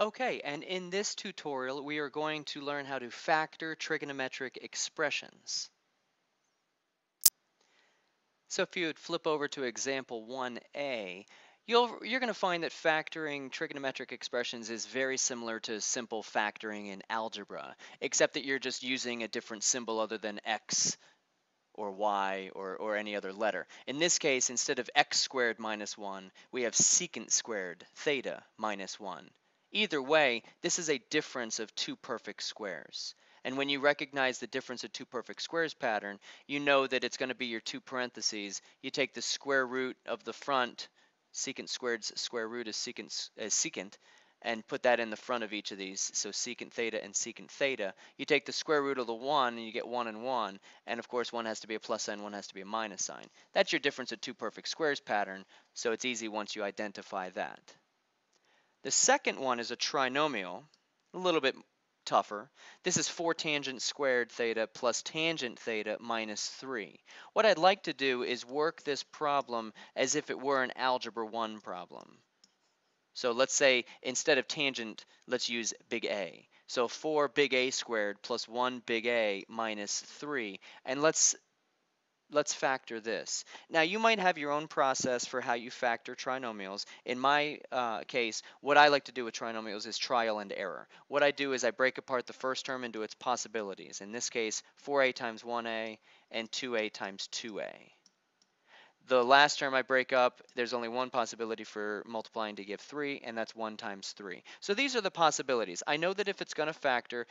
Okay, and in this tutorial, we are going to learn how to factor trigonometric expressions. So if you would flip over to example 1a, you're going to find that factoring trigonometric expressions is very similar to simple factoring in algebra, except that you're just using a different symbol other than x or y or any other letter. In this case, instead of x squared minus 1, we have secant squared theta minus 1. Either way, this is a difference of two perfect squares. And when you recognize the difference of two perfect squares pattern, you know that it's going to be your two parentheses. You take the square root of the front, secant squared's square root is secant, and put that in the front of each of these. So secant theta and secant theta. You take the square root of the 1 and you get 1 and 1. And of course, one has to be a plus sign, one has to be a minus sign. That's your difference of two perfect squares pattern. So it's easy once you identify that. The second one is a trinomial, a little bit tougher. This is 4 tangent squared theta plus tangent theta minus 3. What I'd like to do is work this problem as if it were an algebra 1 problem. So let's say instead of tangent, let's use big A. So 4 big A squared plus 1 big A minus 3. And let's factor this. Now you might have your own process for how you factor trinomials. In my case, what I like to do with trinomials is trial and error. What I do is I break apart the first term into its possibilities. In this case, 4a times 1a and 2a times 2a. The last term I break up, there's only one possibility for multiplying to give 3, and that's 1 times 3. So these are the possibilities. I know that if it's going to factor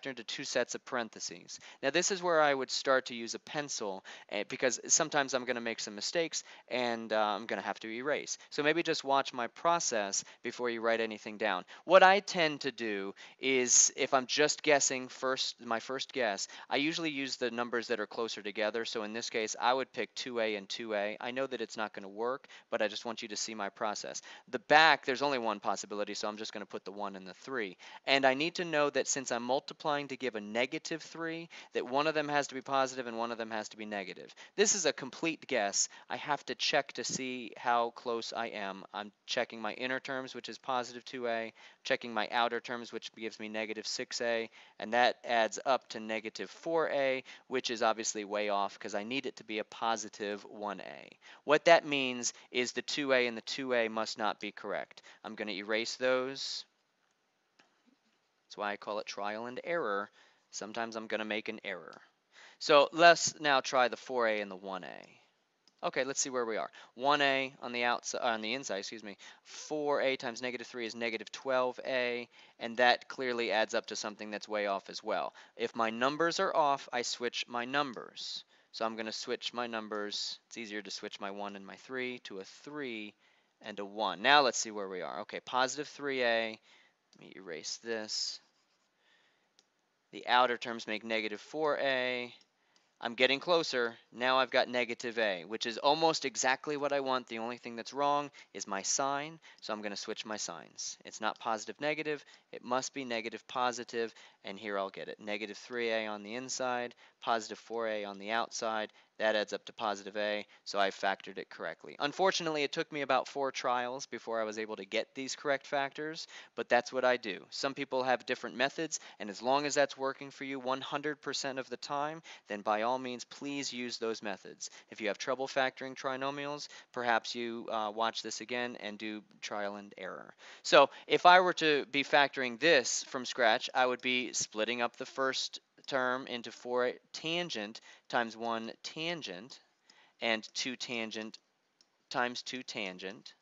into two sets of parentheses. Now this is where I would start to use a pencil, because sometimes I'm going to make some mistakes, and I'm going to have to erase. So maybe just watch my process before you write anything down. What I tend to do is, if I'm just guessing my first guess, I usually use the numbers that are closer together. So in this case, I would pick 2a and 2a. I know that it's not going to work, but I just want you to see my process. The back, there's only one possibility, so I'm just going to put the 1 and the 3. And I need to know that since I'm multiplying to give a negative 3, that one of them has to be positive and one of them has to be negative. This is a complete guess. I have to check to see how close I am. I'm checking my inner terms, which is positive 2a, checking my outer terms, which gives me negative 6a, and that adds up to negative 4a, which is obviously way off because I need it to be a positive 1a. What that means is the 2a and the 2a must not be correct. I'm going to erase those. That's why I call it trial and error. Sometimes I'm going to make an error. So let's now try the 4a and the 1a. Okay, let's see where we are. 1a on the outside, on the inside, excuse me. 4a times negative 3 is negative 12a, and that clearly adds up to something that's way off as well. If my numbers are off, I switch my numbers. So I'm going to switch my numbers. It's easier to switch my 1 and my 3 to a 3 and a 1. Now let's see where we are. Okay, positive 3a. Let me erase this. The outer terms make negative 4a. I'm getting closer. Now I've got negative a, which is almost exactly what I want. The only thing that's wrong is my sign, so I'm going to switch my signs. It's not positive negative. It must be negative positive, and here I'll get it. Negative 3a on the inside, positive 4a on the outside. That adds up to positive a, so I factored it correctly. Unfortunately, it took me about 4 trials before I was able to get these correct factors, but that's what I do. Some people have different methods, and as long as that's working for you 100% of the time, then by all means, please use those methods. If you have trouble factoring trinomials, perhaps you watch this again and do trial and error. So if I were to be factoring this from scratch, I would be splitting up the first term into 4 tangent times 1 tangent and 2 tangent times 2 tangent.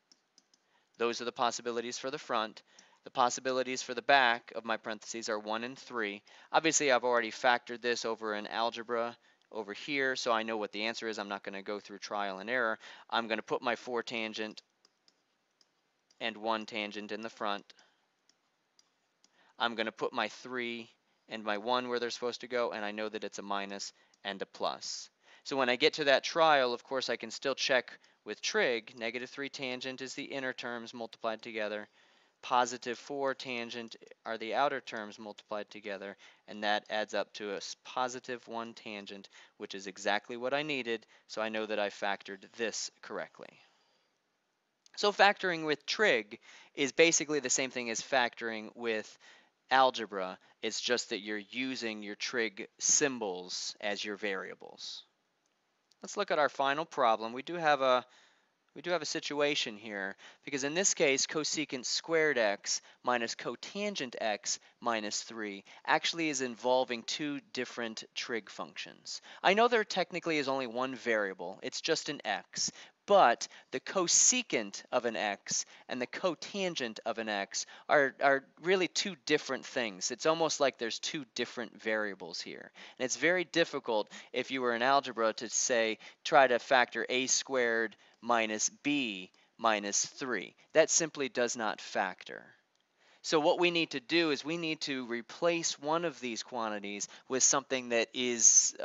Those are the possibilities for the front. The possibilities for the back of my parentheses are 1 and 3. Obviously, I've already factored this over in algebra over here, so I know what the answer is. I'm not going to go through trial and error. I'm going to put my 4 tangent and 1 tangent in the front. I'm going to put my 3 and my 1 where they're supposed to go, and I know that it's a minus and a plus. So when I get to that trial, of course, I can still check with trig. Negative 3 tangent is the inner terms multiplied together. Positive 4 tangent are the outer terms multiplied together, and that adds up to a positive 1 tangent, which is exactly what I needed, so I know that I factored this correctly. So factoring with trig is basically the same thing as factoring with algebra. It's just that you're using your trig symbols as your variables. Let's look at our final problem. We do have a situation here because in this case cosecant squared x minus cotangent x minus 3 actually is involving two different trig functions. I know there technically is only one variable, it's just an x, but the cosecant of an x and the cotangent of an x are really two different things. It's almost like there's two different variables here. And it's very difficult if you were in algebra to say try to factor a squared minus b minus 3. That simply does not factor. So what we need to do is we need to replace one of these quantities with something that is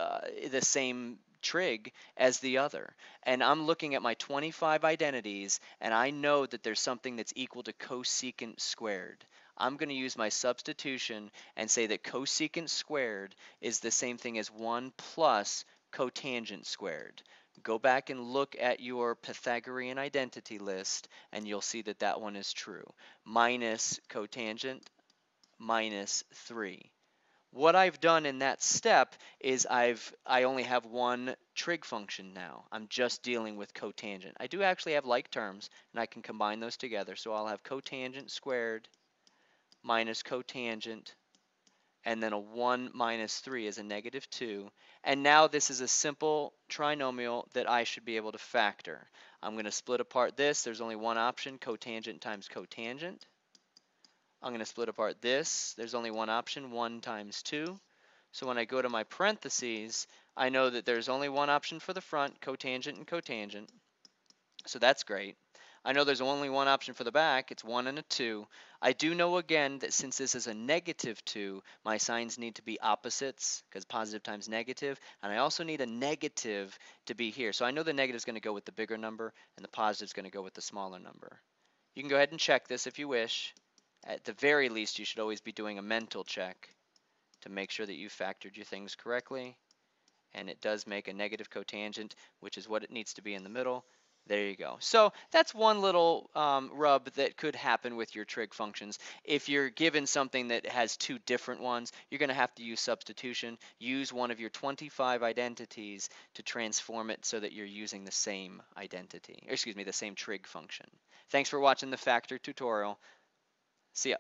the same trig as the other. And I'm looking at my 25 identities, and I know that there's something that's equal to cosecant squared. I'm going to use my substitution and say that cosecant squared is the same thing as 1 plus cotangent squared. Go back and look at your Pythagorean identity list, and you'll see that that one is true. Minus cotangent minus 3. What I've done in that step is I only have one trig function now. I'm just dealing with cotangent. I do actually have like terms, and I can combine those together. So I'll have cotangent squared minus cotangent, and then a 1 minus 3 is a negative 2. And now this is a simple trinomial that I should be able to factor. I'm going to split apart this. There's only one option, cotangent times cotangent. I'm going to split apart this. There's only one option, 1 times 2. So when I go to my parentheses, I know that there's only one option for the front, cotangent and cotangent. So that's great. I know there's only one option for the back. It's 1 and a 2. I do know again that since this is a negative 2, my signs need to be opposites because positive times negative. And I also need a negative to be here. So I know the negative is going to go with the bigger number and the positive is going to go with the smaller number. You can go ahead and check this if you wish. At the very least, you should always be doing a mental check to make sure that you factored your things correctly. And it does make a negative cotangent, which is what it needs to be in the middle. There you go. So that's one little rub that could happen with your trig functions. If you're given something that has two different ones, you're going to have to use substitution. Use one of your 25 identities to transform it so that you're using the same identity, or excuse me, the same trig function. Thanks for watching the factor tutorial. See ya.